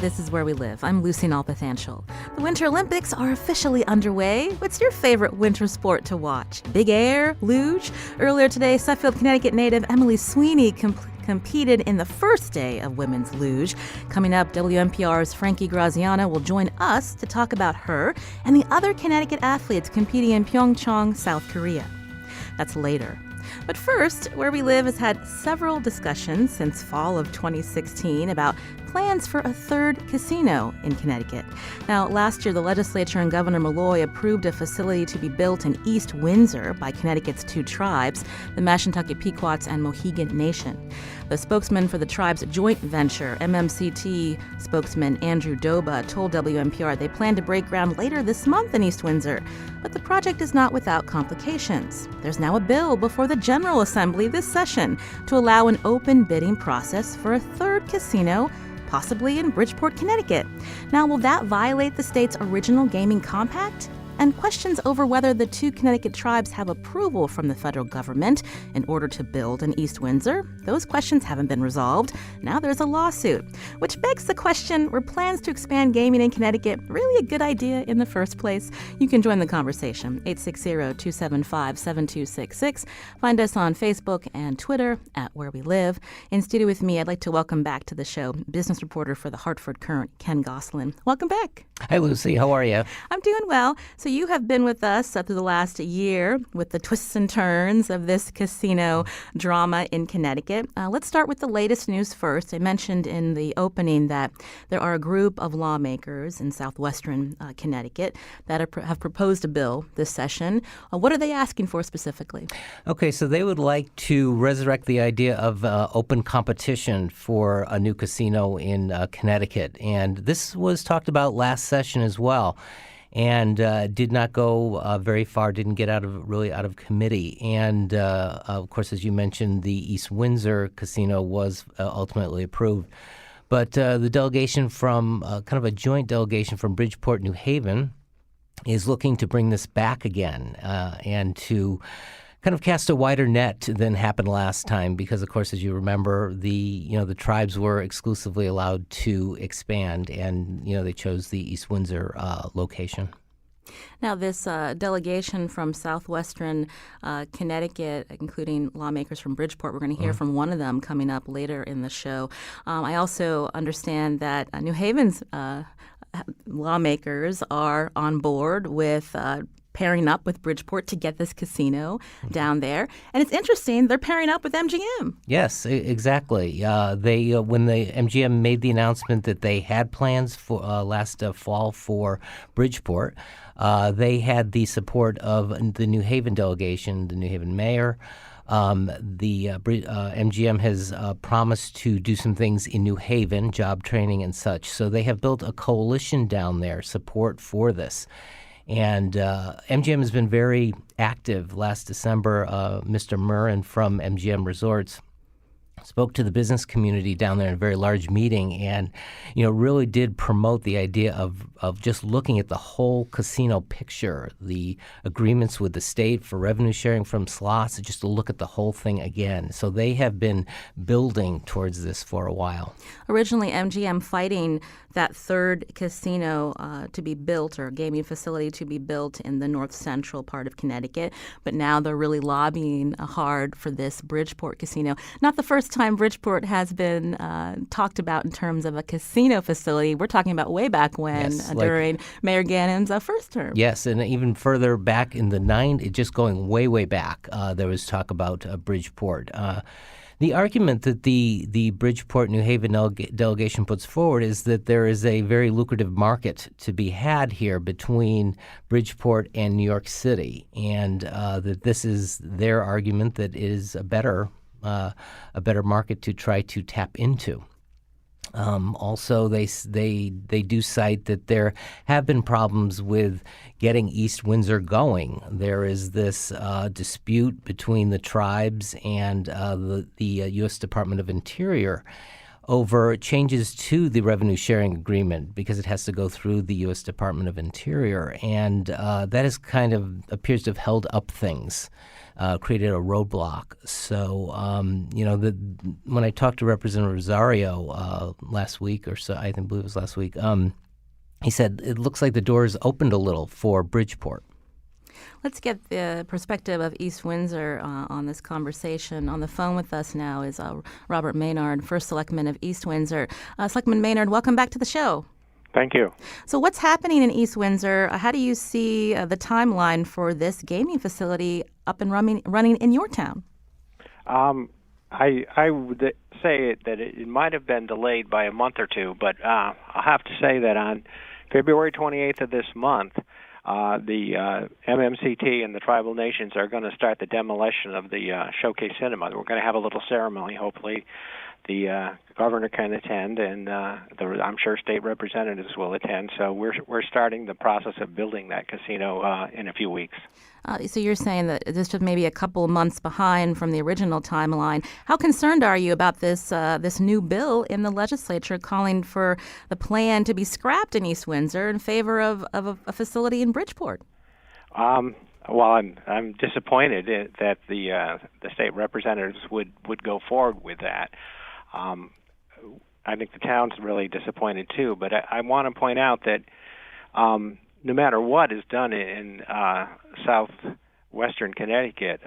This is Where We Live. I'm Lucy Nalpathanchel. The Winter Olympics are officially underway. What's your favorite winter sport to watch? Big air? Luge? Earlier today, Suffield, Connecticut native Emily Sweeney competed in the first day of women's luge. Coming up, WNPR's Frankie Graziano will join us to talk about her and the other Connecticut athletes competing in Pyeongchang, South Korea. That's later. But first, Where We Live has had several discussions since fall of 2016 about plans for a third casino in Connecticut. Now, last year, the legislature and Governor Malloy approved a facility to be built in East Windsor by Connecticut's two tribes, the Mashantucket Pequot and Mohegan Nation. The spokesman for the tribe's joint venture, MMCT spokesman Andrew Doba, told WNPR they plan to break ground later this month in East Windsor. But the project is not without complications. There's now a bill before the General Assembly this session to allow an open bidding process for a third casino, possibly in Bridgeport, Connecticut. Now, will that violate the state's original gaming compact? And questions over whether the two Connecticut tribes have approval from the federal government in order to build in East Windsor, those questions haven't been resolved. Now there's a lawsuit, which begs the question, were plans to expand gaming in Connecticut really a good idea in the first place? You can join the conversation, 860-275-7266. Find us on Facebook and Twitter at Where We Live. In studio with me, I'd like to welcome back to the show business reporter for the Hartford Courant, Ken Goslin. Welcome back. Hi, Lucy. How are you? I'm doing well. So you have been with us through the last year with the twists and turns of this casino drama in Connecticut. Let's start with the latest news first. I mentioned in the opening that there are a group of lawmakers in southwestern Connecticut that have proposed a bill this session. What are they asking for specifically? Okay, so they would like to resurrect the idea of open competition for a new casino in Connecticut. And this was talked about last session as well, and did not go very far, didn't get out of committee. And of course, as you mentioned, the East Windsor casino was ultimately approved. But the delegation from, kind of a joint delegation from Bridgeport, New Haven, is looking to bring this back again and to kind of cast a wider net than happened last time, because, of course, as you remember, the tribes were exclusively allowed to expand, and they chose the East Windsor location. Now, this delegation from southwestern Connecticut, including lawmakers from Bridgeport, we're going to hear from one of them coming up later in the show. I also understand that New Haven's lawmakers are on board with pairing up with Bridgeport to get this casino down there. And it's interesting, they're pairing up with MGM. Yes, exactly. They when the MGM made the announcement that they had plans for last fall for Bridgeport, they had the support of the New Haven delegation, the New Haven mayor. MGM has promised to do some things in New Haven, job training and such. So they have built a coalition down there, support for this. And MGM has been very active. Last December, Mr. Murrin from MGM Resorts spoke to the business community down there in a very large meeting, and really did promote the idea of just looking at the whole casino picture, the agreements with the state for revenue sharing from slots, just to look at the whole thing again. So they have been building towards this for a while. Originally, MGM fighting that third casino to be built, or gaming facility to be built in the north central part of Connecticut, but now they're really lobbying hard for this Bridgeport casino. Not the first time Bridgeport has been talked about in terms of a casino facility. We're talking about way back when, during Mayor Gannon's first term. Yes, and even further back in the 90s, just going way, way back, there was talk about Bridgeport. The argument that the Bridgeport New Haven delegation puts forward is that there is a very lucrative market to be had here between Bridgeport and New York City, and that this is their argument that it is a better market to try to tap into. Also, they do cite that there have been problems with getting East Windsor going. There is this dispute between the tribes and the U.S. Department of Interior over changes to the revenue sharing agreement because it has to go through the U.S. Department of Interior. And that is kind of appears to have held up things, created a roadblock. So, when I talked to Representative Rosario last week or so, I believe it was last week, he said it looks like the doors opened a little for Bridgeport. Let's get the perspective of East Windsor on this conversation. On the phone with us now is Robert Maynard, First Selectman of East Windsor. Selectman Maynard, welcome back to the show. Thank you. So what's happening in East Windsor? How do you see the timeline for this gaming facility up and running in your town? I would say that it might have been delayed by a month or two, but I'll have to say that on February 28th of this month, the MMCT and the tribal nations are going to start the demolition of the Showcase Cinema. We're going to have a little ceremony, hopefully. The governor can attend, and I'm sure state representatives will attend. So we're starting the process of building that casino in a few weeks. So you're saying that this is maybe a couple of months behind from the original timeline. How concerned are you about this new bill in the legislature calling for the plan to be scrapped in East Windsor in favor of a facility in Bridgeport? Well, I'm disappointed that the state representatives would go forward with that. I think the town's really disappointed too. But I want to point out that no matter what is done in southwestern Connecticut,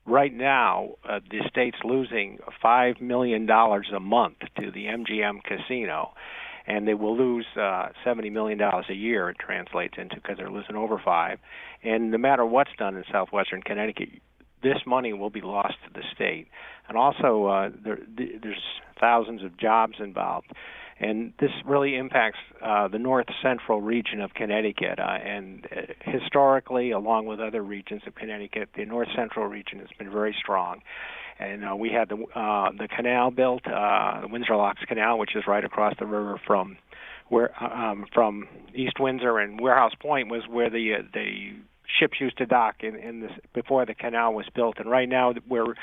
right now the state's losing $5 million a month to the MGM casino, and they will lose $70 million a year. It translates into, because they're losing over $5. And no matter what's done in southwestern Connecticut, this money will be lost to the state. And also, there's thousands of jobs involved. And this really impacts the north-central region of Connecticut. And historically, along with other regions of Connecticut, the north-central region has been very strong. And we had the canal built, the Windsor Locks Canal, which is right across the river from East Windsor, and Warehouse Point was where the ships used to dock in this before the canal was built. And right now, where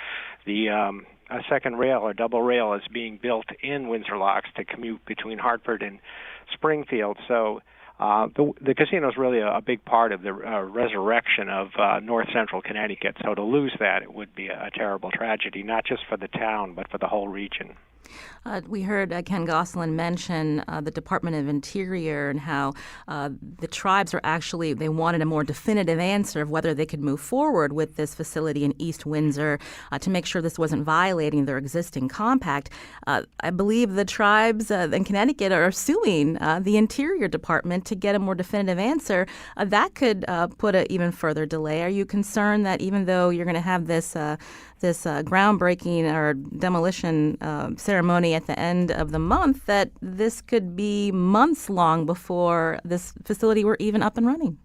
a second rail or double rail is being built in Windsor Locks to commute between Hartford and Springfield. So the casino is really a big part of the resurrection of north central Connecticut. So to lose that, it would be a terrible tragedy, not just for the town, but for the whole region. We heard Ken Gosselin mention the Department of Interior and how the tribes they wanted a more definitive answer of whether they could move forward with this facility in East Windsor to make sure this wasn't violating their existing compact. I believe the tribes in Connecticut are suing the Interior Department to get a more definitive answer. That could put an even further delay. Are you concerned that even though you're going to have this groundbreaking or demolition ceremony at the end of the month, that this could be months long before this facility were even up and running?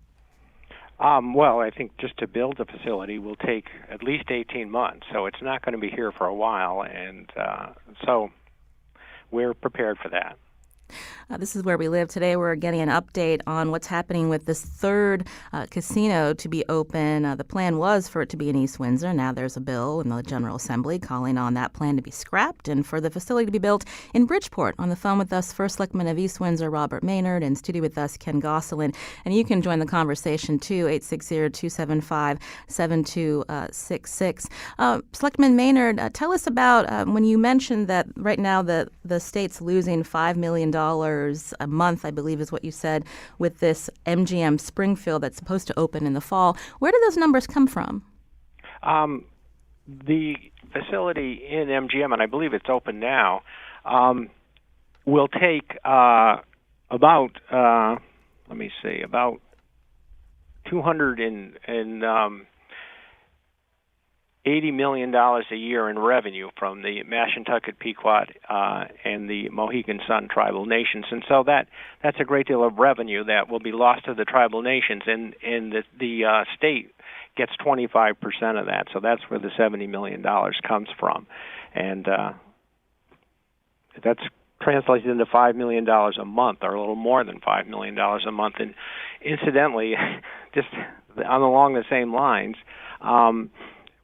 Well, I think just to build a facility will take at least 18 months, so it's not going to be here for a while, and so we're prepared for that. This is Where We Live. Today we're getting an update on what's happening with this third casino to be open. The plan was for it to be in East Windsor. Now there's a bill in the General Assembly calling on that plan to be scrapped and for the facility to be built in Bridgeport. On the phone with us, First Selectman of East Windsor, Robert Maynard, and studio with us, Ken Gosselin. And you can join the conversation too, 860-275-7266. Selectman Maynard, tell us about when you mentioned that right now the state's losing $5 million a month, I believe is what you said, with this MGM Springfield that's supposed to open in the fall. Where do those numbers come from? The facility in MGM, and I believe it's open now, will take about $280 million a year in revenue from the Mashantucket Pequot and the Mohegan Sun tribal nations, and so that's a great deal of revenue that will be lost to the tribal nations, and the state gets 25% of that, so that's where the $70 million comes from, and that's translates into $5 million a month, or a little more than $5 million a month. And incidentally, just along the same lines,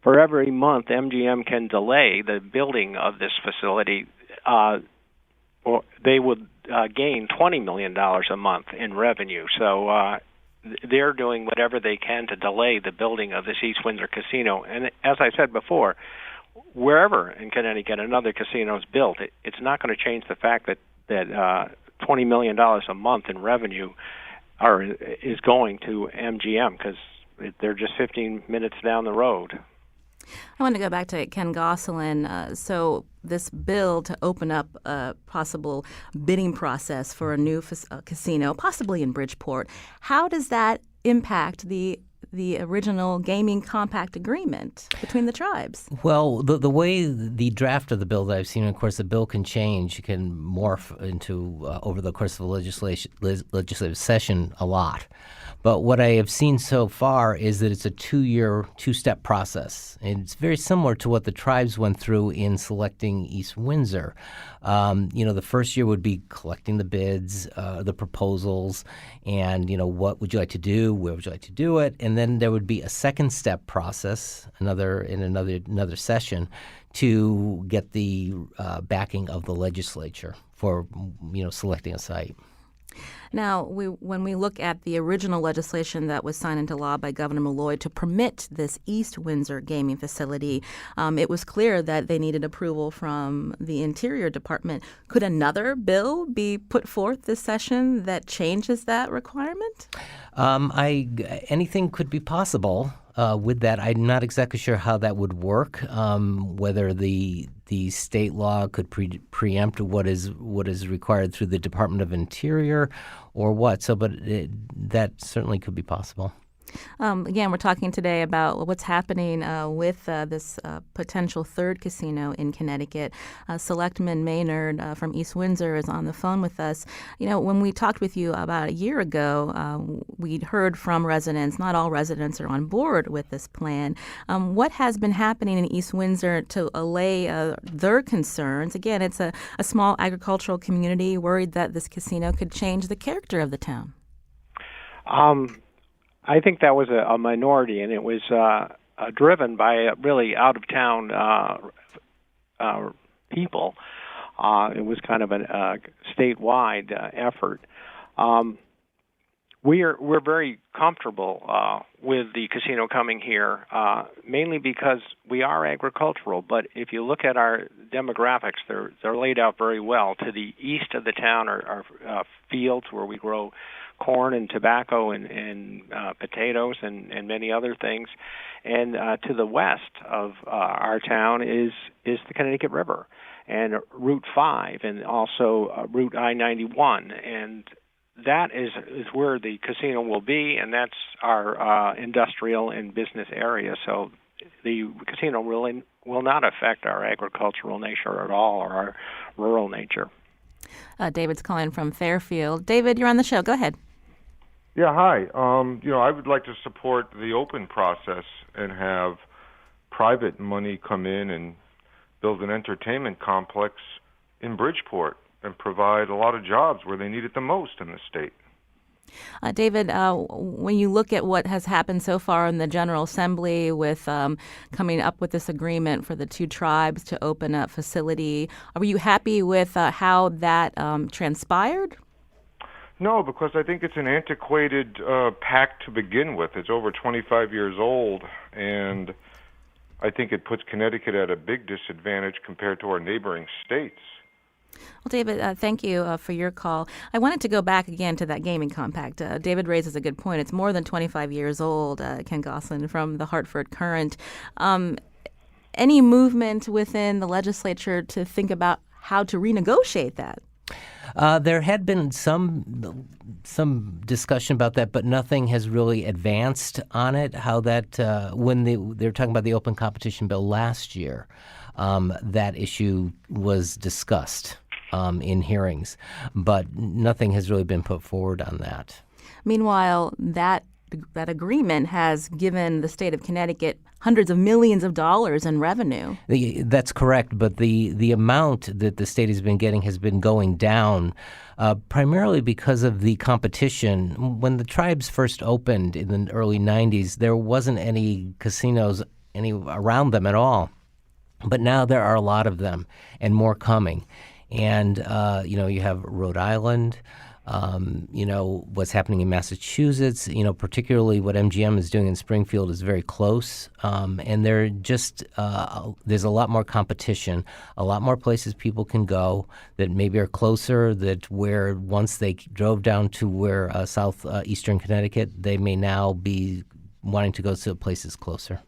for every month MGM can delay the building of this facility, or they would gain $20 million a month in revenue. So they're doing whatever they can to delay the building of this East Windsor casino. And as I said before, wherever in Connecticut another casino is built, it's not going to change the fact that $20 million a month in revenue is going to MGM because they're just 15 minutes down the road. I want to go back to Ken Gosselin. So this bill to open up a possible bidding process for a new casino, possibly in Bridgeport, how does that impact the original gaming compact agreement between the tribes? Well, the way the draft of the bill that I've seen, of course, the bill can change. It can morph into, over the course of a legislative session, a lot. But what I have seen so far is that it's a two-step process. And it's very similar to what the tribes went through in selecting East Windsor. The first year would be collecting the bids, the proposals, and, what would you like to do? Where would you like to do it? And then there would be a second step process, another session, to get the backing of the legislature for, selecting a site. Now, when we look at the original legislation that was signed into law by Governor Malloy to permit this East Windsor gaming facility, it was clear that they needed approval from the Interior Department. Could another bill be put forth this session that changes that requirement? Anything could be possible with that. I'm not exactly sure how that would work, whether the state law could preempt what is required through the Department of Interior or what. But that certainly could be possible. Again, we're talking today about what's happening with this potential third casino in Connecticut. Selectman Maynard from East Windsor is on the phone with us. When we talked with you about a year ago, we'd heard from residents. Not all residents are on board with this plan. What has been happening in East Windsor to allay their concerns? Again, it's a small agricultural community worried that this casino could change the character of the town. I think that was a minority, and it was driven by really out-of-town people. It was kind of a statewide effort. We're very comfortable with the casino coming here, mainly because we are agricultural. But if you look at our demographics, they're laid out very well. To the east of the town are fields where we grow corn and tobacco and potatoes and many other things. And to the west of our town is the Connecticut River and Route 5 and also Route I-91. And that is where the casino will be, and that's our industrial and business area. So the casino really will not affect our agricultural nature at all or our rural nature. David's calling from Fairfield. David, you're on the show. Go ahead. Yeah, hi. I would like to support the open process and have private money come in and build an entertainment complex in Bridgeport and provide a lot of jobs where they need it the most in the state. David, when you look at what has happened so far in the General Assembly with coming up with this agreement for the two tribes to open a facility, are you happy with how that transpired? No, because I think it's an antiquated pact to begin with. It's over 25 years old, and I think it puts Connecticut at a big disadvantage compared to our neighboring states. Well, David, thank you for your call. I wanted to go back again to that gaming compact. David raises a good point. It's more than 25 years old, Ken Gosselin from the Hartford Courant. Any movement within the legislature to think about how to renegotiate that? There had been some discussion about that, but nothing has really advanced on it. How that when they were talking about the open competition bill last year, that issue was discussed in hearings, but nothing has really been put forward on that. Meanwhile, that agreement has given the state of Connecticut hundreds of millions of dollars in revenue. That's correct, but the amount that the state has been getting has been going down primarily because of the competition. When the tribes first opened in the early 90s, there wasn't any casinos around them at all. But now there are a lot of them and more coming. And, you have Rhode Island, what's happening in Massachusetts, particularly what MGM is doing in Springfield is very close. And they're just, there's a lot more competition, a lot more places people can go that maybe are closer, that where once they drove down to where southeastern Connecticut, they may now be wanting to go to places closer.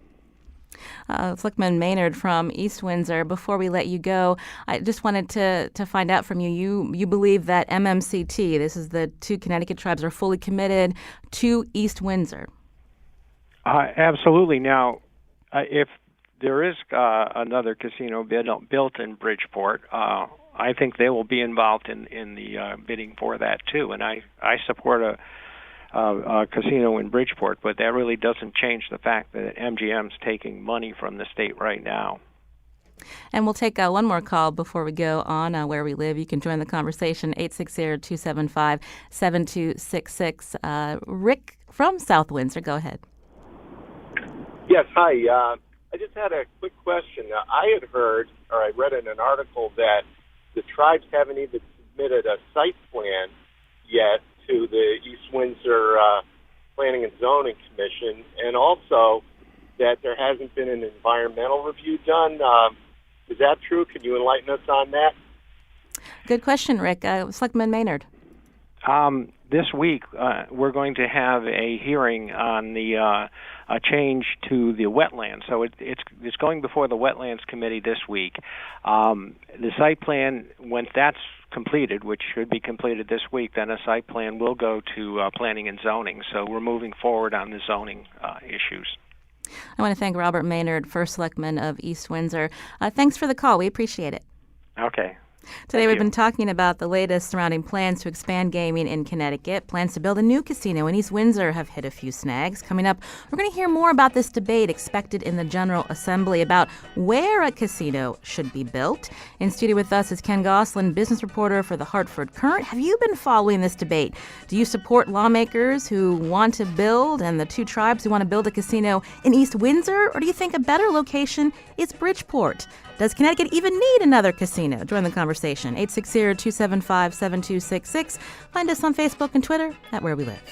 Selectman Maynard from East Windsor, before we let you go, I just wanted to find out from you. You believe that MMCT, this is the two Connecticut tribes, are fully committed to East Windsor? Absolutely. Now, if there is another casino built in Bridgeport, I think they will be involved in the bidding for that too. And I support a casino in Bridgeport, but that really doesn't change the fact that MGM's taking money from the state right now. And we'll take one more call before we go on Where We Live. You can join the conversation, 860-275-7266. Rick from South Windsor, go ahead. Yes, hi. I just had a quick question. I had heard, or I read in an article, that the tribes haven't even submitted a site plan yet to the East Windsor Planning and Zoning Commission, and also that there hasn't been an environmental review done. Is that true? Can you enlighten us on that? Good question, Rick. Selectman Maynard. This week, we're going to have a hearing on the a change to the wetlands. So it's going before the Wetlands Committee this week. The site plan, when that's completed, which should be completed this week, then a site plan will go to Planning and Zoning. So we're moving forward on the zoning issues. I want to thank Robert Maynard, First Selectman of East Windsor. Thanks for the call. We appreciate it. Okay. Today we've been talking about the latest surrounding plans to expand gaming in Connecticut. Plans to build a new casino in East Windsor have hit a few snags. Coming up, we're going to hear more about this debate expected in the General Assembly about where a casino should be built. In studio with us is Ken Goslin, business reporter for the Hartford Courant. Have you been following this debate? Do you support lawmakers who want to build and the two tribes who want to build a casino in East Windsor? Or do you think a better location is Bridgeport? Does Connecticut even need another casino? Join the conversation. 860-275-7266. Find us on Facebook and Twitter at Where We Live.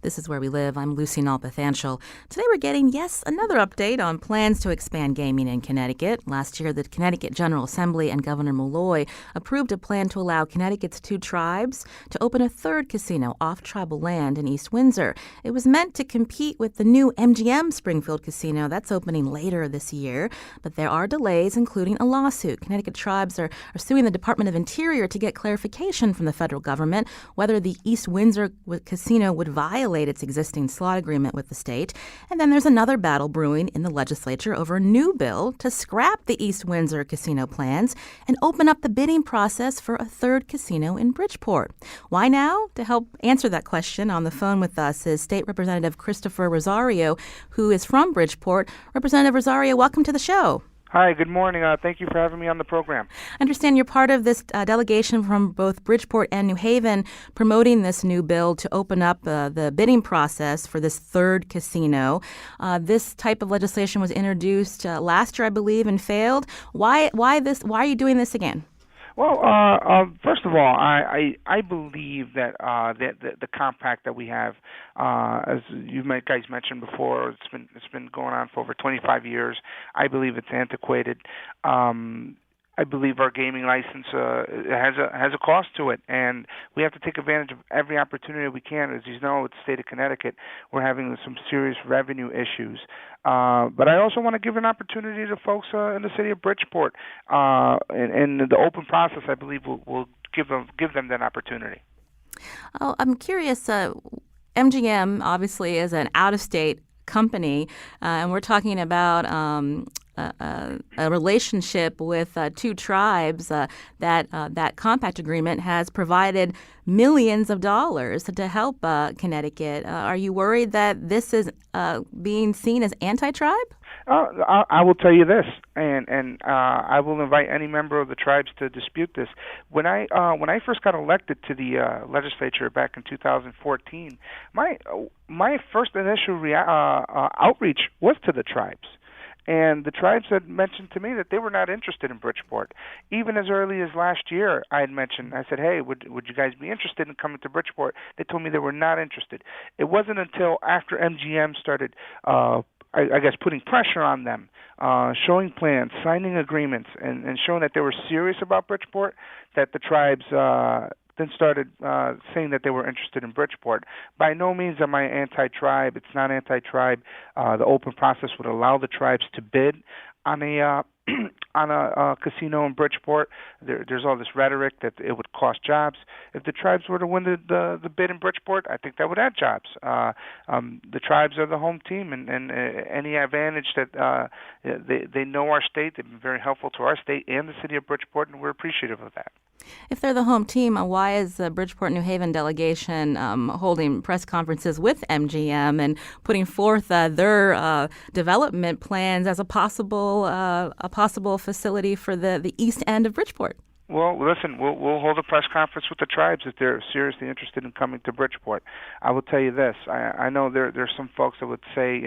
This is Where We Live. I'm Lucy Nalpathanchel. Today we're getting, another update on plans to expand gaming in Connecticut. Last year, the Connecticut General Assembly and Governor Malloy approved a plan to allow Connecticut's two tribes to open a third casino off tribal land in East Windsor. It was meant to compete with the new MGM Springfield Casino that's opening later this year. But there are delays, including a lawsuit. Connecticut tribes are suing the Department of Interior to get clarification from the federal government whether the East Windsor casino would violate its existing slot agreement with the state. And then there's another battle brewing in the legislature over a new bill to scrap the East Windsor casino plans and open up the bidding process for a third casino in Bridgeport. Why now? To help answer that question, on the phone with us is State Representative Christopher Rosario, who is from Bridgeport. Representative Rosario, welcome to the show. Hi, good morning. Thank you for having me on the program. I understand you're part of this delegation from both Bridgeport and New Haven promoting this new bill to open up the bidding process for this third casino. This type of legislation was introduced last year, I believe, and failed. Why are you doing this again? Well, first of all, I believe that the compact that we have, as you guys mentioned before, it's been going on for over 25 years. I believe it's antiquated. I believe our gaming license has a cost to it, and we have to take advantage of every opportunity we can. As you know, it's the state of Connecticut, we're having some serious revenue issues. But I also want to give an opportunity to folks in the city of Bridgeport, and the open process, I believe, will give them that opportunity. Oh, I'm curious. MGM obviously is an out-of-state company, and we're talking about a relationship with two tribes that compact agreement has provided millions of dollars to help Connecticut. Are you worried that this is being seen as anti-tribe? I will tell you this, and I will invite any member of the tribes to dispute this. When I first got elected to the legislature back in 2014, my first initial outreach was to the tribes. And the tribes had mentioned to me that they were not interested in Bridgeport. Even as early as last year, I said, hey, would you guys be interested in coming to Bridgeport? They told me they were not interested. It wasn't until after MGM started, I guess, putting pressure on them, showing plans, signing agreements, and showing that they were serious about Bridgeport, that the tribes then started saying that they were interested in Bridgeport. By no means am I anti-tribe. It's not anti-tribe. The open process would allow the tribes to bid on a casino in Bridgeport. There's all this rhetoric that it would cost jobs. If the tribes were to win the bid in Bridgeport, I think that would add jobs. The tribes are the home team, and any advantage that they know our state, they've been very helpful to our state and the city of Bridgeport, and we're appreciative of that. If they're the home team, why is the Bridgeport-New Haven delegation holding press conferences with MGM and putting forth their development plans as a possible facility for the east end of Bridgeport? Well, listen, we'll hold a press conference with the tribes if they're seriously interested in coming to Bridgeport. I will tell you this. I know there's some folks that would say,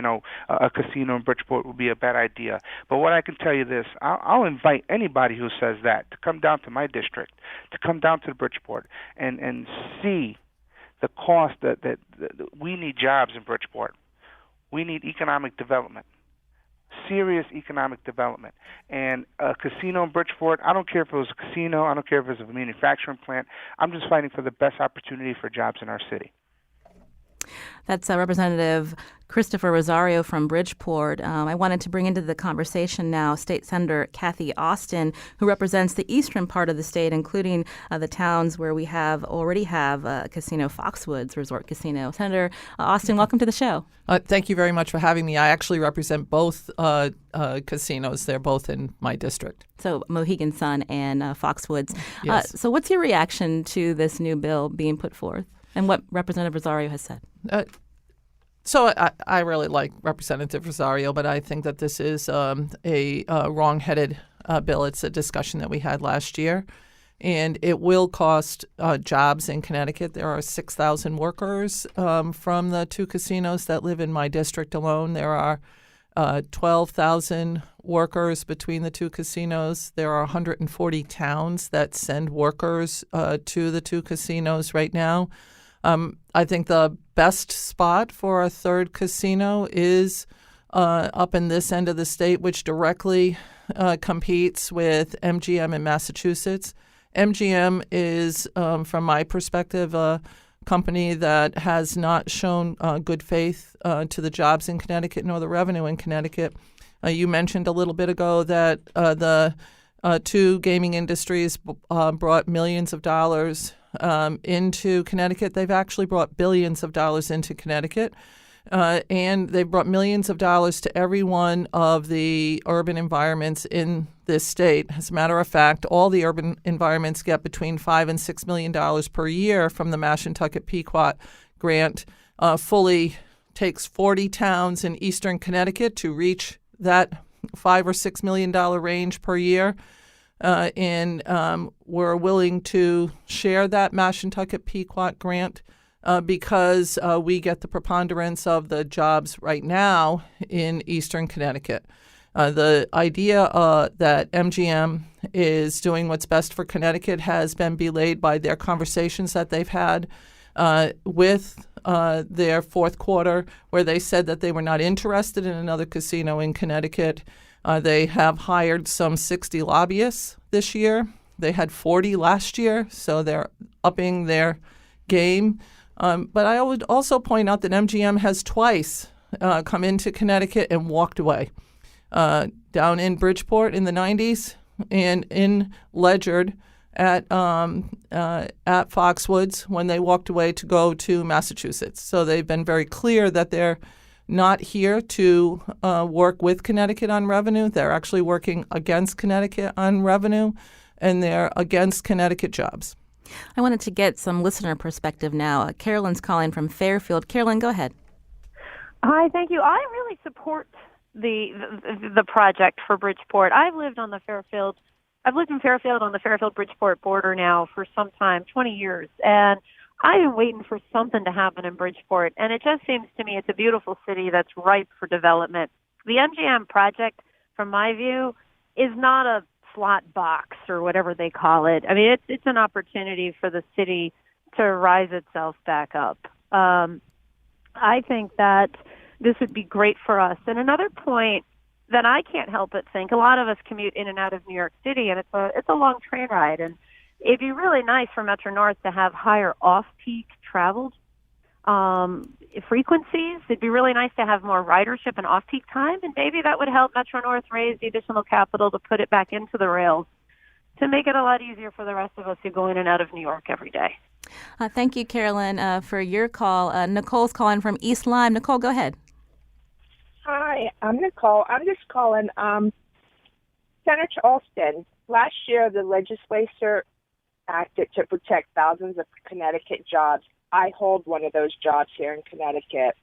a casino in Bridgeport would be a bad idea. But what I can tell you this, I'll invite anybody who says that to come down to my district, to come down to Bridgeport and see the cost that we need jobs in Bridgeport. We need economic development. Serious economic development. And a casino in Bridgeport, I don't care if it was a casino, I don't care if it was a manufacturing plant, I'm just fighting for the best opportunity for jobs in our city. That's Representative Christopher Rosario from Bridgeport. I wanted to bring into the conversation now State Senator Kathy Austin, who represents the eastern part of the state, including the towns where we already have Casino Foxwoods Resort Casino. Senator Austin, welcome to the show. Thank you very much for having me. I actually represent both casinos. They're both in my district. So Mohegan Sun and Foxwoods. Yes. So what's your reaction to this new bill being put forth and what Representative Rosario has said? So I really like Representative Rosario, but I think that this is a wrong-headed bill. It's a discussion that we had last year, and it will cost jobs in Connecticut. There are 6,000 workers from the two casinos that live in my district alone. There are 12,000 workers between the two casinos. There are 140 towns that send workers to the two casinos right now. I think the best spot for a third casino is up in this end of the state, which directly competes with MGM in Massachusetts. MGM is, from my perspective, a company that has not shown good faith to the jobs in Connecticut nor the revenue in Connecticut. You mentioned a little bit ago that the two gaming industries brought millions of dollars into Connecticut. They've actually brought billions of dollars into Connecticut, and they've brought millions of dollars to every one of the urban environments in this state. As a matter of fact, all the urban environments get between $5 and $6 million per year from the Mashantucket Pequot grant. Fully takes 40 towns in eastern Connecticut to reach that $5 or $6 million range per year. And we're willing to share that Mashantucket Pequot grant because we get the preponderance of the jobs right now in eastern Connecticut. The idea that MGM is doing what's best for Connecticut has been belayed by their conversations that they've had with their fourth quarter, where they said that they were not interested in another casino in Connecticut. They have hired some 60 lobbyists this year. They had 40 last year, so they're upping their game. But I would also point out that MGM has twice come into Connecticut and walked away. Down in Bridgeport in the 90s and in Ledyard at Foxwoods when they walked away to go to Massachusetts. So they've been very clear that they're not here to work with Connecticut on revenue. They're actually working against Connecticut on revenue, and they're against Connecticut jobs. I wanted to get some listener perspective now. Carolyn's calling from Fairfield. Carolyn, go ahead. Hi, thank you. I really support the project for Bridgeport. I've lived in Fairfield on the Fairfield-Bridgeport border now for some time, 20 years, and I've been waiting for something to happen in Bridgeport, and it just seems to me it's a beautiful city that's ripe for development. The MGM project, from my view, is not a slot box or whatever they call it. I mean, it's an opportunity for the city to rise itself back up. I think that this would be great for us. And another point that I can't help but think, a lot of us commute in and out of New York City, and it's a long train ride, and it'd be really nice for Metro North to have higher off-peak traveled frequencies. It'd be really nice to have more ridership and off-peak time, and maybe that would help Metro North raise the additional capital to put it back into the rails to make it a lot easier for the rest of us who go in and out of New York every day. Thank you, Carolyn, for your call. Nicole's calling from East Lyme. Nicole, go ahead. Hi, I'm Nicole. I'm just calling Senator Alston. Last year, the legislature acted to protect thousands of Connecticut jobs. I hold one of those jobs here in Connecticut.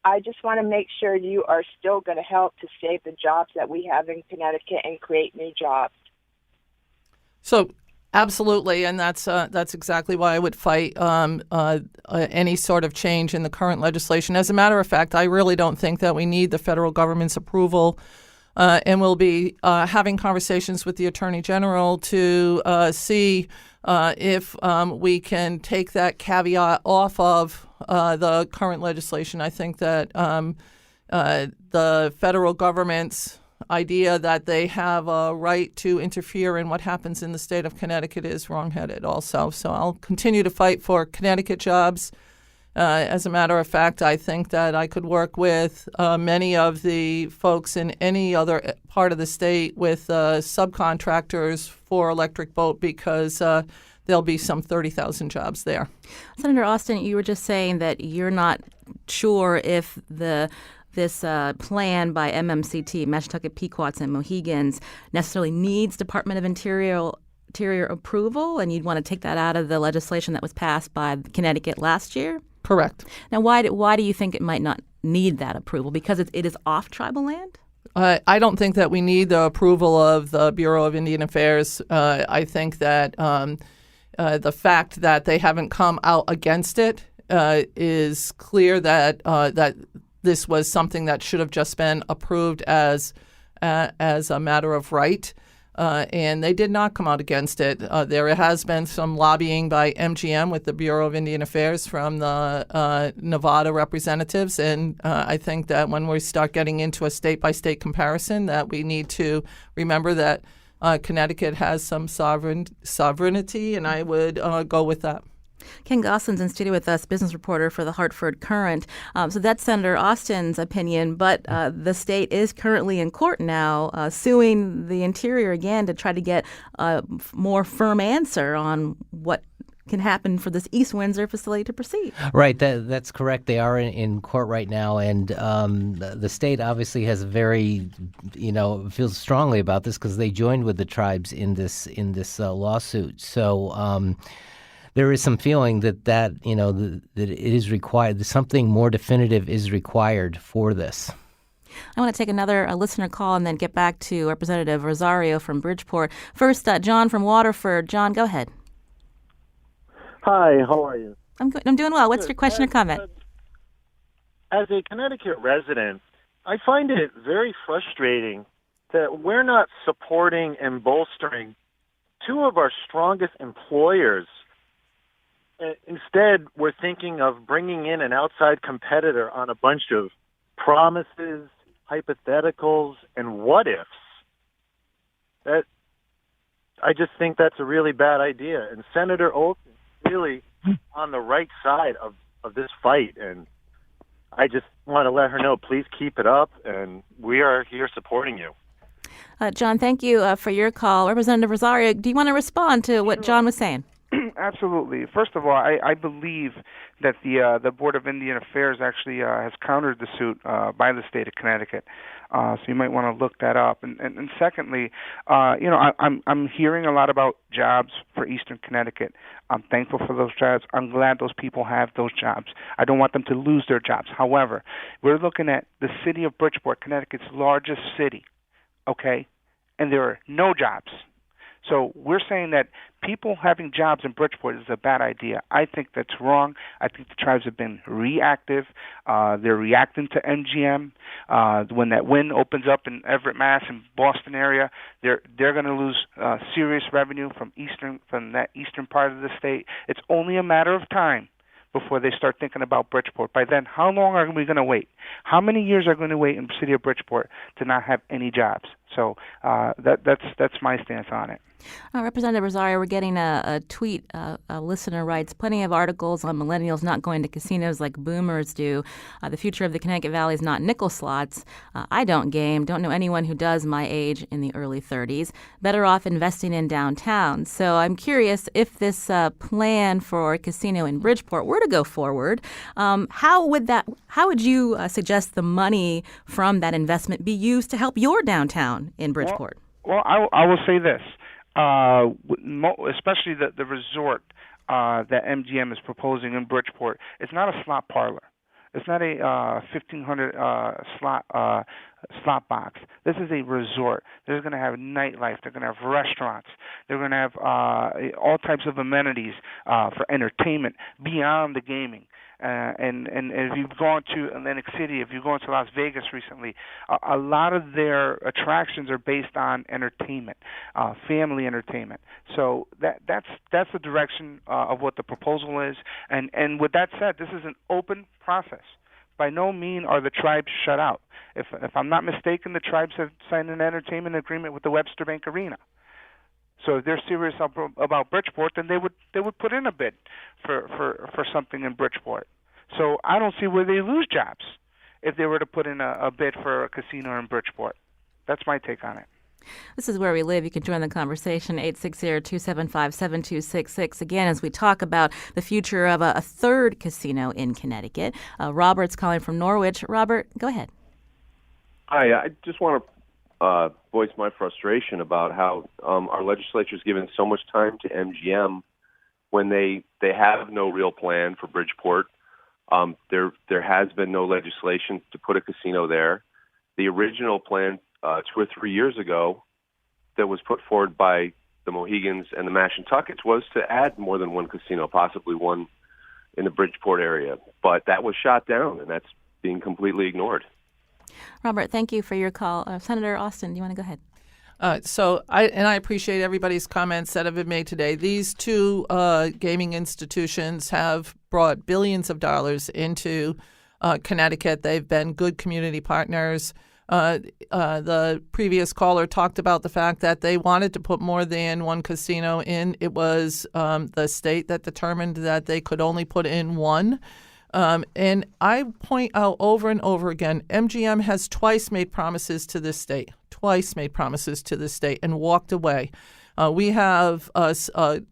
I just want to make sure you are still going to help to save the jobs that we have in Connecticut and create new jobs. So, absolutely, and that's exactly why I would fight any sort of change in the current legislation. As a matter of fact, I really don't think that we need the federal government's approval, and we'll be having conversations with the Attorney General to see if we can take that caveat off of the current legislation. I think that the federal government's idea that they have a right to interfere in what happens in the state of Connecticut is wrongheaded also. So I'll continue to fight for Connecticut jobs. As a matter of fact, I think that I could work with many of the folks in any other part of the state with subcontractors for Electric Boat because there'll be some 30,000 jobs there. Senator Alston, you were just saying that you're not sure if this plan by MMCT, Mashantucket Pequots and Mohegans, necessarily needs Department of Interior approval, and you'd want to take that out of the legislation that was passed by Connecticut last year? Correct. Now, why do you think it might not need that approval? Because it is off tribal land? I don't think that we need the approval of the Bureau of Indian Affairs. I think that the fact that they haven't come out against it is clear that this was something that should have just been approved as a matter of right, and they did not come out against it. There has been some lobbying by MGM with the Bureau of Indian Affairs from the Nevada representatives, and I think that when we start getting into a state-by-state comparison, that we need to remember that Connecticut has some sovereignty, and I would go with that. Ken Gosselin's in studio with us, business reporter for the Hartford Courant. So that's Senator Austin's opinion, but the state is currently in court now suing the Interior again to try to get a more firm answer on what can happen for this East Windsor facility to proceed. Right, that's correct. They are in court right now, and the state obviously has feels strongly about this because they joined with the tribes in this lawsuit. So there is some feeling that it is required. Something more definitive is required for this. I want to take another listener call and then get back to Representative Rosario from Bridgeport. First, John from Waterford. John, go ahead. Hi, how are you? I'm doing well. What's your question or comment? As a Connecticut resident, I find it very frustrating that we're not supporting and bolstering two of our strongest employers. Instead, we're thinking of bringing in an outside competitor on a bunch of promises, hypotheticals, and what-ifs. I just think that's a really bad idea. And Senator Olson is really on the right side of this fight. And I just want to let her know, please keep it up, and we are here supporting you. John, thank you for your call. Representative Rosario, do you want to respond to what John was saying? Absolutely. First of all, I believe that the Board of Indian Affairs actually has countered the suit by the state of Connecticut. So you might want to look that up. And secondly, I'm hearing a lot about jobs for Eastern Connecticut. I'm thankful for those jobs. I'm glad those people have those jobs. I don't want them to lose their jobs. However, we're looking at the city of Bridgeport, Connecticut's largest city, okay? And there are no jobs. So we're saying that people having jobs in Bridgeport is a bad idea. I think that's wrong. I think the tribes have been reactive. They're reacting to MGM. When that wind opens up in Everett, Mass, and Boston area, they're going to lose serious revenue from that eastern part of the state. It's only a matter of time before they start thinking about Bridgeport. By then, how long are we going to wait? How many years are going to wait in the city of Bridgeport to not have any jobs? So that's my stance on it. Representative Rosario, we're getting a tweet. A listener writes, plenty of articles on millennials not going to casinos like boomers do. The future of the Connecticut Valley is not nickel slots. I don't game. Don't know anyone who does my age in the early 30s. Better off investing in downtown. So I'm curious if this plan for a casino in Bridgeport were to go forward, how would you suggest the money from that investment be used to help your downtown in Bridgeport? Well, I will say this. Especially the resort that MGM is proposing in Bridgeport, it's not a slot parlor. It's not a 1,500 slot box. This is a resort. They're going to have nightlife. They're going to have restaurants. They're going to have all types of amenities for entertainment beyond the gaming. And if you've gone to Atlantic City, if you've gone to Las Vegas recently, a lot of their attractions are based on entertainment, family entertainment. So that's the direction of what the proposal is. And with that said, this is an open process. By no means are the tribes shut out. If I'm not mistaken, the tribes have signed an entertainment agreement with the Webster Bank Arena. So if they're serious about Bridgeport, then they would put in a bid for something in Bridgeport. So I don't see where they lose jobs if they were to put in a bid for a casino in Bridgeport. That's my take on it. This is Where We Live. You can join the conversation, 860-275-7266. Again, as we talk about the future of a third casino in Connecticut. Robert's calling from Norwich. Robert, go ahead. Hi, I just want to voice my frustration about how our legislature is giving so much time to MGM when they have no real plan for Bridgeport. There has been no legislation to put a casino there. The original plan 2 or 3 years ago that was put forward by the Mohegans and the Mashantuckets was to add more than one casino, possibly one in the Bridgeport area. But that was shot down, and that's being completely ignored. Robert, thank you for your call. Senator Austin, do you want to go ahead? I appreciate everybody's comments that have been made today. These two gaming institutions have brought billions of dollars into Connecticut. They've been good community partners. The previous caller talked about the fact that they wanted to put more than one casino in. It was the state that determined that they could only put in one. And I point out over and over again, MGM has twice made promises to this state, and walked away. We have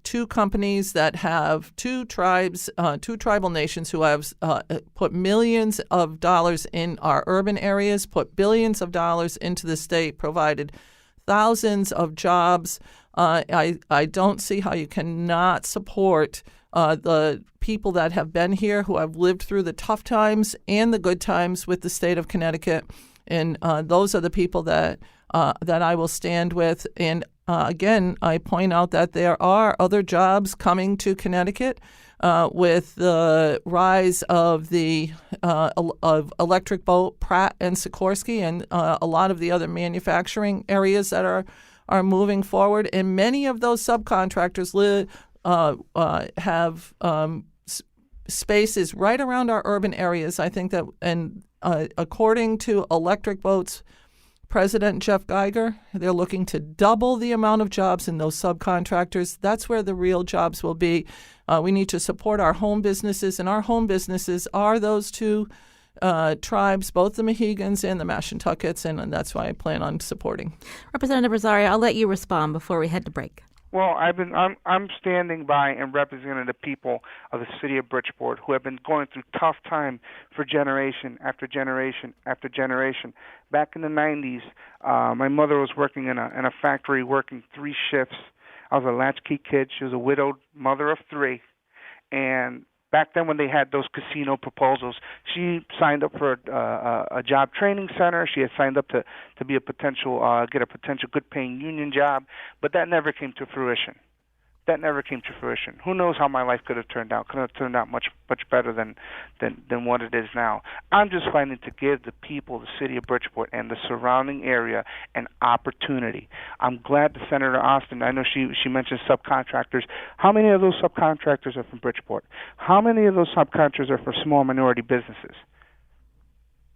two companies that have two tribal nations who have put millions of dollars in our urban areas, put billions of dollars into the state, provided thousands of jobs. I don't see how you cannot support the people that have been here, who have lived through the tough times and the good times with the state of Connecticut. And those are the people that I will stand with. And again, I point out that there are other jobs coming to Connecticut with the rise of the of Electric Boat, Pratt and Sikorsky, and a lot of the other manufacturing areas that are moving forward. And many of those subcontractors have spaces right around our urban areas. I think that, and according to Electric Boat's President Jeff Geiger, they're looking to double the amount of jobs in those subcontractors. That's where the real jobs will be. We need to support our home businesses, and our home businesses are those two tribes, both the Mohegans and the Mashantuckets, and that's why I plan on supporting. Representative Rosario, I'll let you respond before we head to break. Well, I'm standing by and representing the people of the city of Bridgeport who have been going through tough time for generation after generation after generation. Back in the 90s, my mother was working in a factory, working 3 shifts. I was a latchkey kid. She was a widowed mother of 3, and back then when they had those casino proposals, she signed up for a job training center. She had signed up to be get a potential good paying union job, but that never came to fruition. Who knows how my life could have turned out? Could have turned out much better than what it is now. I'm just fighting to give the people, the city of Bridgeport and the surrounding area, an opportunity. I'm glad that Senator Austin, I know she mentioned subcontractors. How many of those subcontractors are from Bridgeport? How many of those subcontractors are for small minority businesses?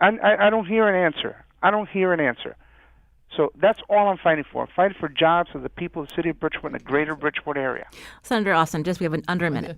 I don't hear an answer. So that's all I'm fighting for. I'm fighting for jobs for the people of the city of Bridgeport and the greater Bridgeport area. Senator Austin, we have under a minute.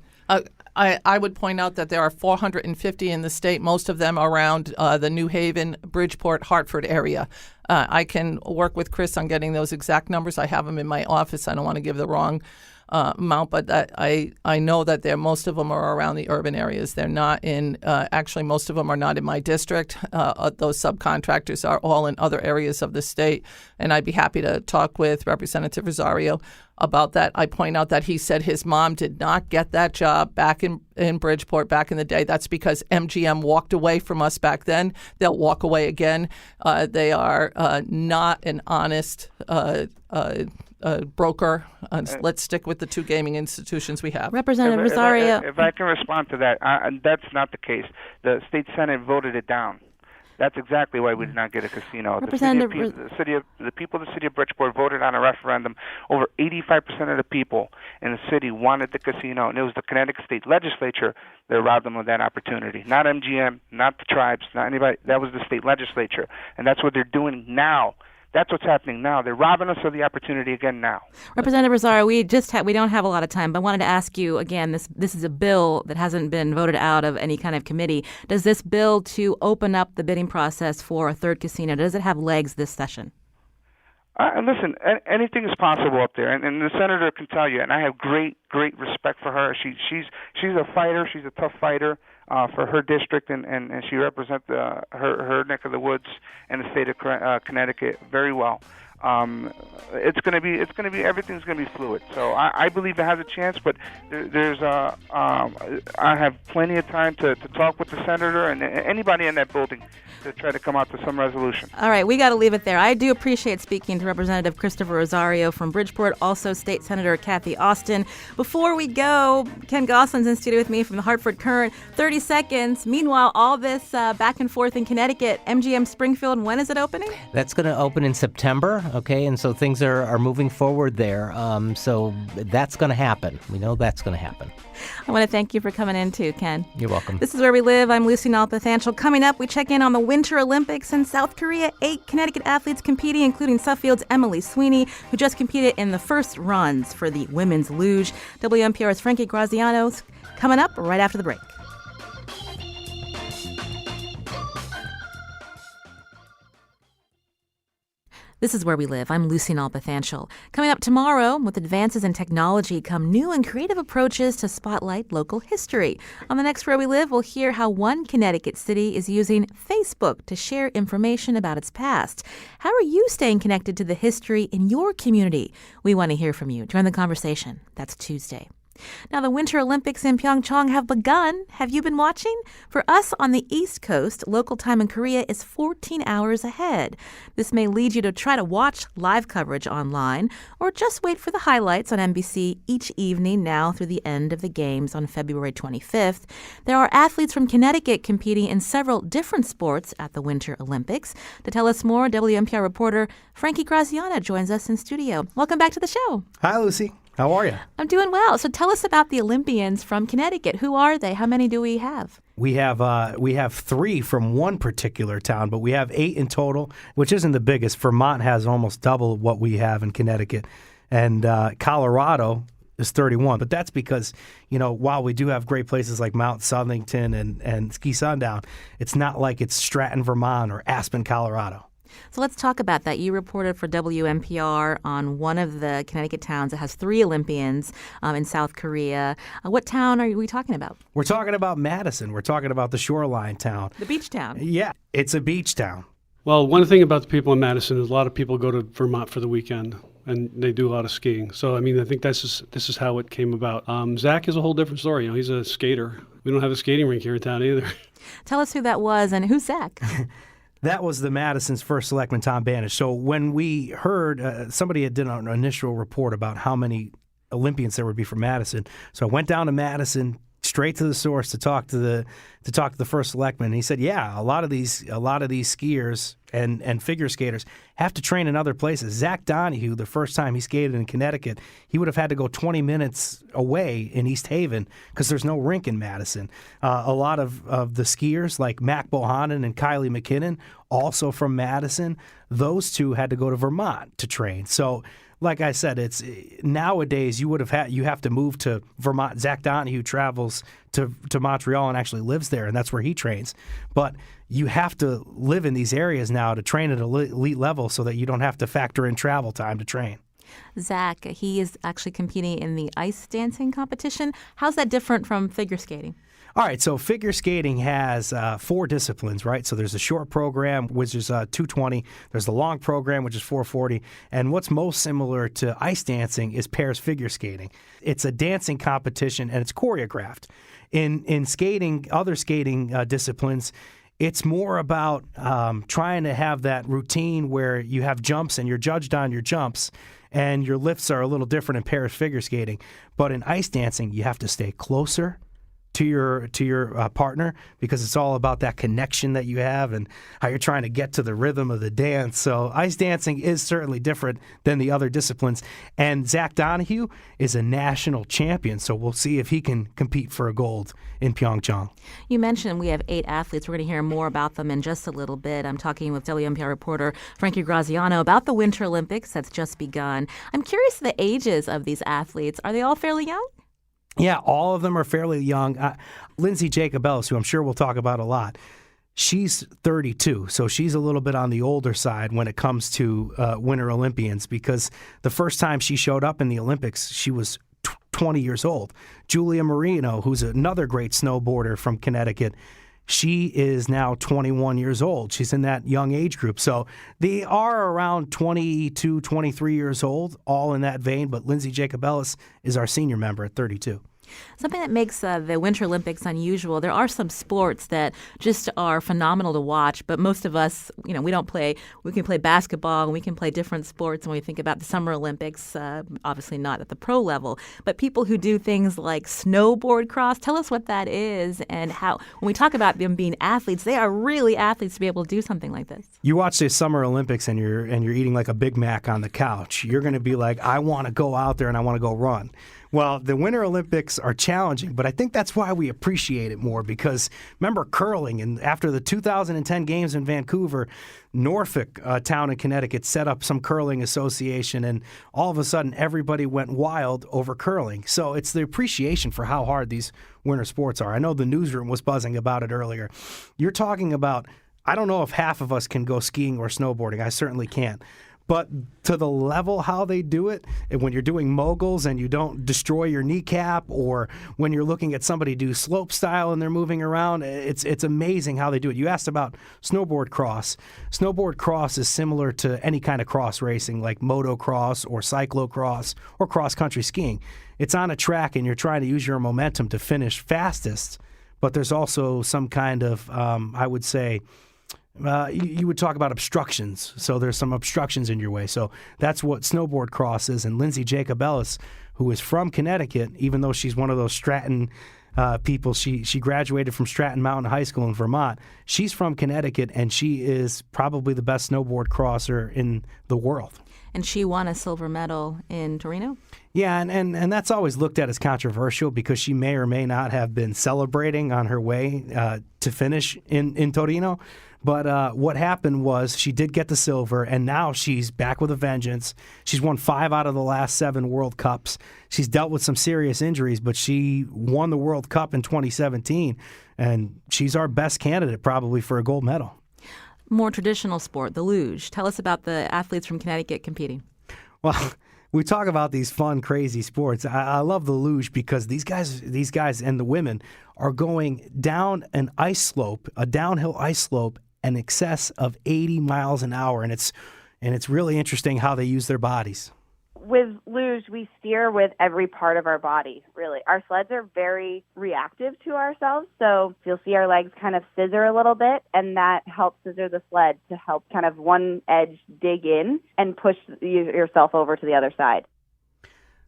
I would point out that there are 450 in the state, most of them around the New Haven, Bridgeport, Hartford area. I can work with Chris on getting those exact numbers. I have them in my office. I don't want to give the wrong amount, but I know that most of them are around the urban areas. They're not in, actually most of them are not in my district. Those subcontractors are all in other areas of the state, and I'd be happy to talk with Representative Rosario about that. I point out that he said his mom did not get that job back in Bridgeport back in the day. That's because MGM walked away from us back then. They'll walk away again. They are not an honest broker. Let's stick with the 2 gaming institutions we have. Representative Rosario. If I can respond to that, that's not the case. The state Senate voted it down. That's exactly why we did not get a casino. The people of the city of Bridgeport voted on a referendum. Over 85% of the people in the city wanted the casino, and it was the Connecticut state legislature that robbed them of that opportunity. Not MGM, not the tribes, not anybody. That was the state legislature, and that's what they're doing now. That's what's happening now. They're robbing us of the opportunity again now. Representative Rosario, we don't have a lot of time, but I wanted to ask you again. This is a bill that hasn't been voted out of any kind of committee. Does this bill to open up the bidding process for a 3rd casino, does it have legs this session? Listen, anything is possible up there, and the senator can tell you. And I have great respect for her. She's a fighter. She's a tough fighter for her district, and she represents her neck of the woods and the state of Connecticut very well. It's going to be everything's going to be fluid. So I believe it has a chance, but I have plenty of time to talk with the senator and anybody in that building to try to come out to some resolution. All right, we got to leave it there. I do appreciate speaking to Representative Christopher Rosario from Bridgeport, also State Senator Kathy Austin. Before we go, Ken Gosselin's in studio with me from the Hartford Current. 30 seconds. Meanwhile, all this back and forth in Connecticut, MGM Springfield, when is it opening? That's going to open in September, okay? And so things are moving forward there. So that's going to happen. We know that's going to happen. I want to thank you for coming in too, Ken. You're welcome. This is Where We Live. I'm Lucy Nalpathanchel. Coming up, we check in on the Winter Olympics in South Korea. 8 Connecticut athletes competing, including Suffield's Emily Sweeney, who just competed in the first runs for the women's luge. WNPR's Frankie Graziano's coming up right after the break. This is Where We Live. I'm Lucy Nalpathanchel. Coming up tomorrow, with advances in technology come new and creative approaches to spotlight local history. On the next Where We Live, we'll hear how one Connecticut city is using Facebook to share information about its past. How are you staying connected to the history in your community? We want to hear from you. Join the conversation. That's Tuesday. Now, the Winter Olympics in Pyeongchang have begun. Have you been watching? For us on the East Coast, local time in Korea is 14 hours ahead. This may lead you to try to watch live coverage online or just wait for the highlights on NBC each evening now through the end of the games on February 25th. There are athletes from Connecticut competing in several different sports at the Winter Olympics. To tell us more, WNPR reporter Frankie Graziano joins us in studio. Welcome back to the show. Hi, Lucy. How are you? I'm doing well. So tell us about the Olympians from Connecticut. Who are they? How many do we have? We have 3 from one particular town, but we have 8 in total, which isn't the biggest. Vermont has almost double what we have in Connecticut, and Colorado is 31. But that's because, while we do have great places like Mount Southington and Ski Sundown, it's not like it's Stratton, Vermont or Aspen, Colorado. So let's talk about that. You reported for WNPR on one of the Connecticut towns that has 3 Olympians in South Korea. What town are we talking about? We're talking about Madison. We're talking about the shoreline town. The beach town. Yeah, it's a beach town. Well, one thing about the people in Madison is a lot of people go to Vermont for the weekend, and they do a lot of skiing. So, I mean, I think this is how it came about. Zach is a whole different story. You know, he's a skater. We don't have a skating rink here in town either. Tell us who that was and who's Zach? That was the Madison's first selectman, Tom Banish. So when we heard somebody had done an initial report about how many Olympians there would be from Madison, so I went down to Madison, straight to the source to talk to the first selectman. And he said, yeah, a lot of these skiers and figure skaters have to train in other places. Zach Donahue, the first time he skated in Connecticut, he would have had to go 20 minutes away in East Haven because there's no rink in Madison. A lot of the skiers like Mac Bohannon and Kylie McKinnon, also from Madison, those two had to go to Vermont to train. So like I said, it's nowadays you have to move to Vermont. Zach Donahue travels to Montreal and actually lives there, and that's where he trains. But you have to live in these areas now to train at elite level so that you don't have to factor in travel time to train. Zach, he is actually competing in the ice dancing competition. How's that different from figure skating? All right, so figure skating has 4 disciplines, right? So there's the short program, which is 220. There's the long program, which is 440. And what's most similar to ice dancing is pairs figure skating. It's a dancing competition, and it's choreographed. In skating, other skating disciplines, it's more about trying to have that routine where you have jumps and you're judged on your jumps, and your lifts are a little different in pairs figure skating. But in ice dancing, you have to stay closer to your partner because it's all about that connection that you have and how you're trying to get to the rhythm of the dance. So ice dancing is certainly different than the other disciplines. And Zach Donahue is a national champion, so we'll see if he can compete for a gold in Pyeongchang. You mentioned we have 8 athletes. We're going to hear more about them in just a little bit. I'm talking with WNPR reporter Frankie Graziano about the Winter Olympics that's just begun. I'm curious the ages of these athletes. Are they all fairly young? Yeah, all of them are fairly young. Lindsay Jacobellis, who I'm sure we'll talk about a lot, she's 32, so she's a little bit on the older side when it comes to Winter Olympians because the first time she showed up in the Olympics, she was 20 years old. Julia Marino, who's another great snowboarder from Connecticut, she is now 21 years old. She's in that young age group. So they are around 22, 23 years old, all in that vein. But Lindsay Jacobellis is our senior member at 32. Something that makes the Winter Olympics unusual, there are some sports that just are phenomenal to watch, but most of us, we don't play. We can play basketball and we can play different sports when we think about the Summer Olympics, obviously not at the pro level, but people who do things like snowboard cross, tell us what that is and how, when we talk about them being athletes, they are really athletes to be able to do something like this. You watch the Summer Olympics and you're eating like a Big Mac on the couch. You're going to be like, I want to go out there and I want to go run. Well, the Winter Olympics are challenging, but I think that's why we appreciate it more because remember curling, and after the 2010 games in Vancouver, Norfolk, a town in Connecticut, set up some curling association, and all of a sudden everybody went wild over curling. So it's the appreciation for how hard these winter sports are. I know the newsroom was buzzing about it earlier. You're talking about, I don't know if half of us can go skiing or snowboarding. I certainly can't. But to the level how they do it, and when you're doing moguls and you don't destroy your kneecap, or when you're looking at somebody do slope style and they're moving around, it's amazing how they do it. You asked about snowboard cross. Snowboard cross is similar to any kind of cross racing like motocross or cyclocross or cross-country skiing. It's on a track and you're trying to use your momentum to finish fastest, but there's also some kind of, I would say, you would talk about obstructions. So there's some obstructions in your way. So that's what snowboard cross is. And Lindsay Jacobellis, who is from Connecticut, even though she's one of those Stratton people, she graduated from Stratton Mountain High School in Vermont. She's from Connecticut, and she is probably the best snowboard crosser in the world. And she won a silver medal in Torino? Yeah, and that's always looked at as controversial because she may or may not have been celebrating on her way to finish in Torino. But what happened was she did get the silver, and now she's back with a vengeance. She's won 5 out of the last 7 World Cups. She's dealt with some serious injuries, but she won the World Cup in 2017, and she's our best candidate probably for a gold medal. more traditional sport, the luge. Tell us about the athletes from Connecticut competing. Well, we talk about these fun, crazy sports. I love the luge because these guys and the women are going down an ice slope, a downhill ice slope, in excess of 80 miles an hour, and it's really interesting how they use their bodies. With luge, we steer with every part of our body, really. Our sleds are very reactive to ourselves, so you'll see our legs kind of scissor a little bit, and that helps scissor the sled to help kind of one edge dig in and push yourself over to the other side.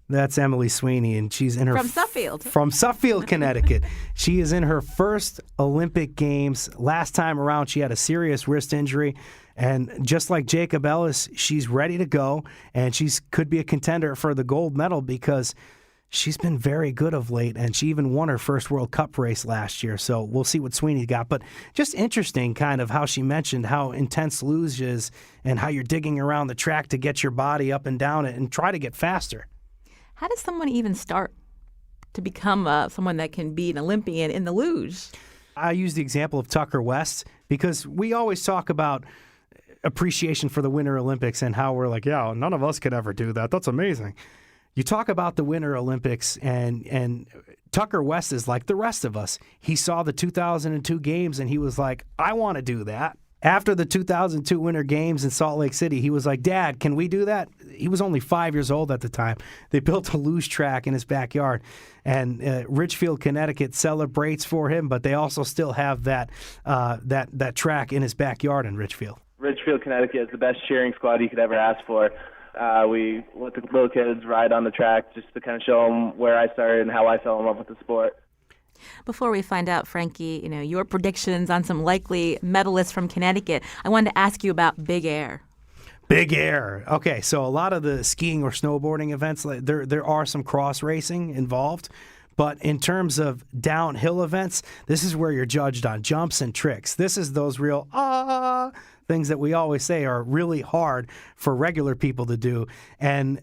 That's Emily Sweeney, and she's in her from Suffield. From Suffield, Connecticut. She is in her first Olympic Games. Last time around, she had a serious wrist injury, and just like Jacob Ellis, she's ready to go, and she could be a contender for the gold medal because she's been very good of late, and she even won her first World Cup race last year. So we'll see what Sweeney got. But just interesting kind of how she mentioned how intense luge is and how you're digging around the track to get your body up and down it and try to get faster. How does someone even start to become someone that can be an Olympian in the luge? I use the example of Tucker West because we always talk about appreciation for the Winter Olympics and how we're like, yeah, none of us could ever do that. That's amazing. You talk about the Winter Olympics, and Tucker West is like the rest of us. He saw the 2002 games, and he was like, I want to do that. After the 2002 Winter Games in Salt Lake City, he was like, Dad, can we do that? He was only 5 years old at the time. They built a luge track in his backyard, and Ridgefield, Connecticut celebrates for him, but they also still have that track in his backyard in Ridgefield. Ridgefield, Connecticut is the best cheering squad you could ever ask for. We let the little kids ride on the track just to kind of show them where I started and how I fell in love with the sport. Before we find out, Frankie, your predictions on some likely medalists from Connecticut, I wanted to ask you about Big Air. Big Air. Okay, so a lot of the skiing or snowboarding events, there are some cross racing involved. But in terms of downhill events, this is where you're judged on jumps and tricks. This is those real things that we always say are really hard for regular people to do. And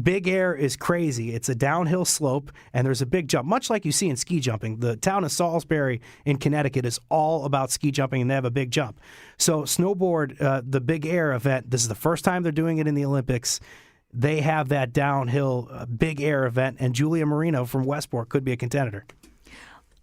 Big Air is crazy. It's a downhill slope, and there's a big jump, much like you see in ski jumping. The town of Salisbury in Connecticut is all about ski jumping, and they have a big jump. So snowboard, the Big Air event, this is the first time they're doing it in the Olympics. They have that downhill Big Air event, and Julia Marino from Westport could be a contender.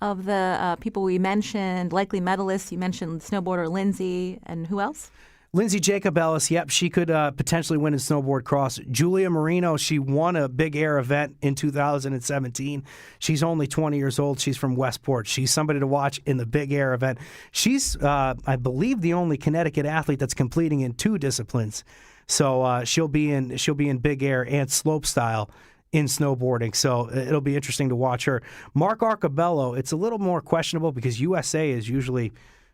Of the people we mentioned, likely medalists, you mentioned snowboarder Lindsay, and who else? Lindsay Jacob Ellis, yep, she could potentially win in snowboard cross. Julia Marino, she won a Big Air event in 2017. She's only 20 years old. She's from Westport. She's somebody to watch in the Big Air event. She's, I believe, the only Connecticut athlete that's completing in two disciplines. So she'll be in Big Air and slope style in snowboarding. So it'll be interesting to watch her. Mark Arcobello, it's a little more questionable because USA is usually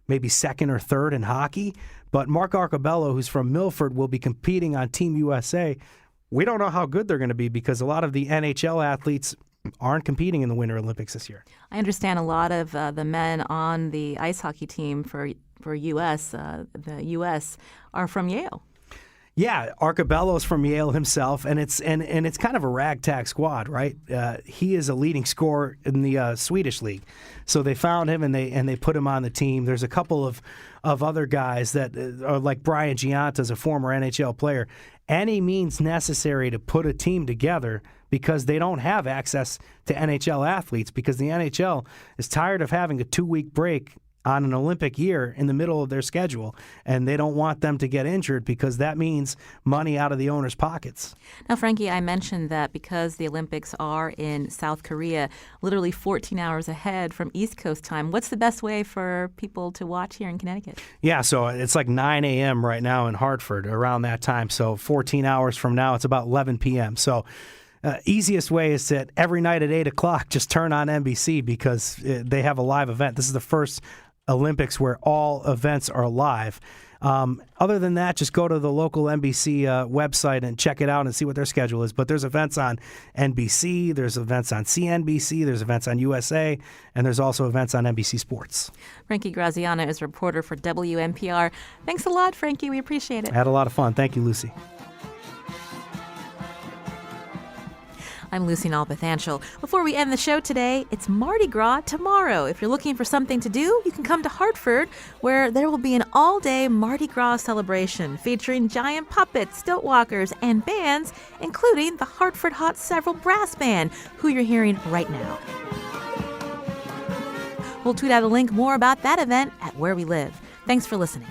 maybe second or third in hockey. But Mark Arcobello, who's from Milford, will be competing on Team USA. We don't know how good they're going to be because a lot of the NHL athletes aren't competing in the Winter Olympics this year. I understand a lot of the men on the ice hockey team for U.S., the U.S., are from Yale. Yeah, Arcobello's from Yale himself, and it's kind of a ragtag squad, right? He is a leading scorer in the Swedish league, so they found him and they put him on the team. There's a couple of other guys that are like Brian Gianta's a former NHL player. Any means necessary to put a team together because they don't have access to NHL athletes because the NHL is tired of having a 2-week break on an Olympic year in the middle of their schedule, and they don't want them to get injured because that means money out of the owners' pockets. Now, Frankie, I mentioned that because the Olympics are in South Korea, literally 14 hours ahead from East Coast time, what's the best way for people to watch here in Connecticut? Yeah, so it's like 9 a.m. right now in Hartford around that time, so 14 hours from now, it's about 11 p.m., so easiest way is that every night at 8 o'clock, just turn on NBC because they have a live event. This is the first Olympics where all events are live. Other than that, just go to the local NBC website and check it out and see what their schedule is. But there's events on NBC, there's events on CNBC, there's events on USA, and there's also events on NBC Sports. Frankie Graziano is a reporter for WNPR. Thanks a lot, Frankie. We appreciate it. I had a lot of fun. Thank you, Lucy. I'm Lucy Nalpathanchel. Before we end the show today, it's Mardi Gras tomorrow. If you're looking for something to do, you can come to Hartford, where there will be an all-day Mardi Gras celebration featuring giant puppets, stilt walkers, and bands, including the Hartford Hot Several Brass Band, who you're hearing right now. We'll tweet out a link more about that event at Where We Live. Thanks for listening.